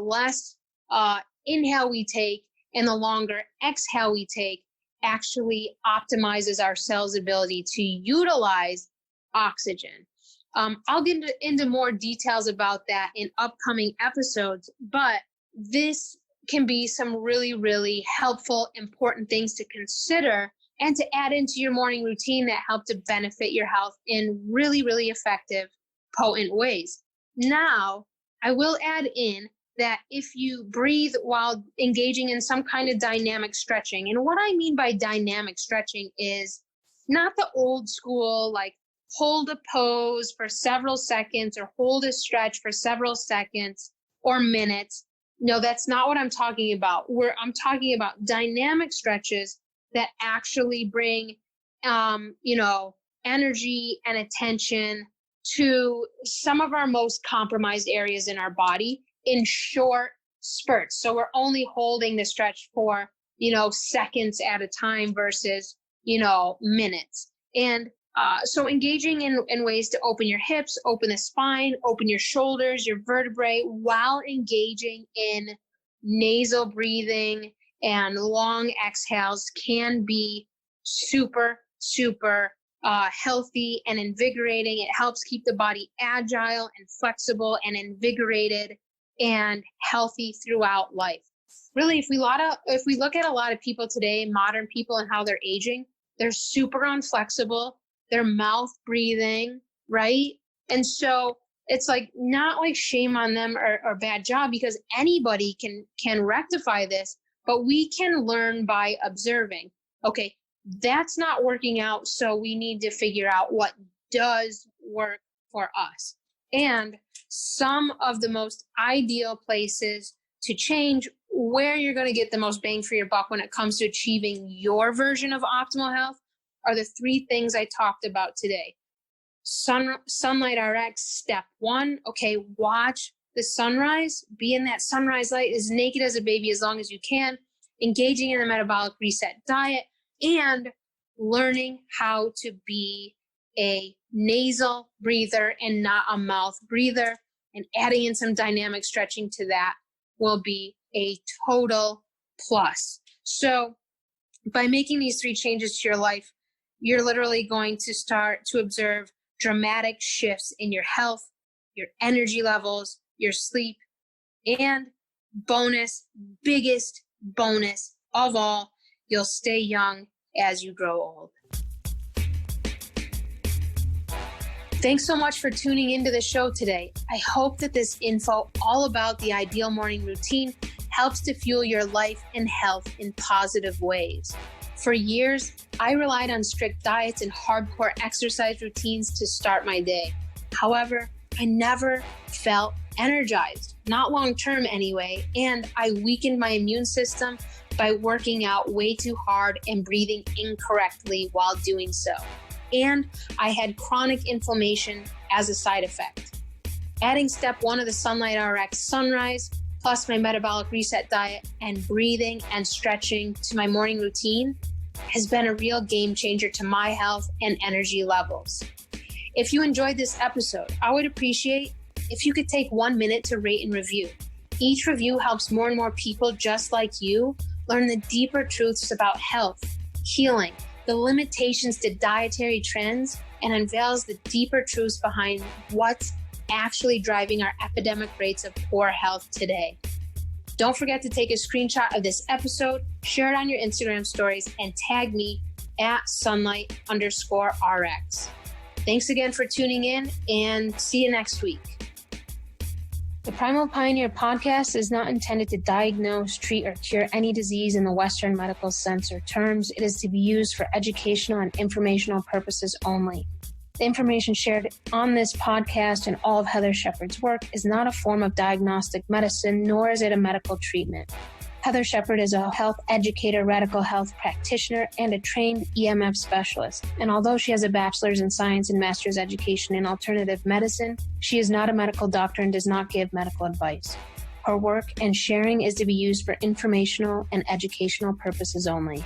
less inhale we take and the longer exhale we take actually optimizes our cells' ability to utilize oxygen. I'll get into more details about that in upcoming episodes, but this can be some really, really helpful, important things to consider and to add into your morning routine that help to benefit your health in really, really effective, potent ways. Now, I will add in that if you breathe while engaging in some kind of dynamic stretching, and what I mean by dynamic stretching is not the old school, like hold a pose for several seconds or hold a stretch for several seconds or minutes. No, that's not what I'm talking about. I'm talking about dynamic stretches that actually bring, energy and attention to some of our most compromised areas in our body in short spurts. So we're only holding the stretch for, seconds at a time versus, minutes. And so engaging in ways to open your hips, open the spine, open your shoulders, your vertebrae, while engaging in nasal breathing and long exhales can be super, super healthy and invigorating. It helps keep the body agile and flexible and invigorated and healthy throughout life. Really, if we look at a lot of people today, modern people, and how they're aging, they're super unflexible. They're mouth breathing, right? And so it's like not like shame on them or bad job, because anybody can rectify this, but we can learn by observing. Okay, that's not working out, so we need to figure out what does work for us. And some of the most ideal places to change where you're going to get the most bang for your buck when it comes to achieving your version of optimal health are the three things I talked about today. Sunlight RX, step 1. Okay, watch the sunrise. Be in that sunrise light as naked as a baby as long as you can. Engaging in the metabolic reset diet and learning how to be a nasal breather and not a mouth breather, and adding in some dynamic stretching to that will be a total plus. So by making these three changes to your life, you're literally going to start to observe dramatic shifts in your health, your energy levels, your sleep, and biggest bonus of all, you'll stay young as you grow old. Thanks so much for tuning into the show today. I hope that this info all about the ideal morning routine helps to fuel your life and health in positive ways. For years, I relied on strict diets and hardcore exercise routines to start my day. However, I never felt energized, not long term anyway, and I weakened my immune system by working out way too hard and breathing incorrectly while doing so. And I had chronic inflammation as a side effect. Adding step 1 of the Sunlight RX Sunrise, plus my metabolic reset diet and breathing and stretching to my morning routine has been a real game changer to my health and energy levels. If you enjoyed this episode, I would appreciate if you could take 1 minute to rate and review. Each review helps more and more people just like you learn the deeper truths about health, healing, the limitations to dietary trends, and unveils the deeper truths behind what's actually driving our epidemic rates of poor health today. Don't forget to take a screenshot of this episode, share it on your Instagram stories, and tag me at sunlight_RX. Thanks again for tuning in, and see you next week. The Primal Pioneer podcast is not intended to diagnose, treat, or cure any disease in the Western medical sense or terms. It is to be used for educational and informational purposes only. The information shared on this podcast and all of Heather Shepard's work is not a form of diagnostic medicine, nor is it a medical treatment. Heather Shepard is a health educator, radical health practitioner, and a trained EMF specialist. And although she has a bachelor's in science and master's education in alternative medicine, she is not a medical doctor and does not give medical advice. Her work and sharing is to be used for informational and educational purposes only.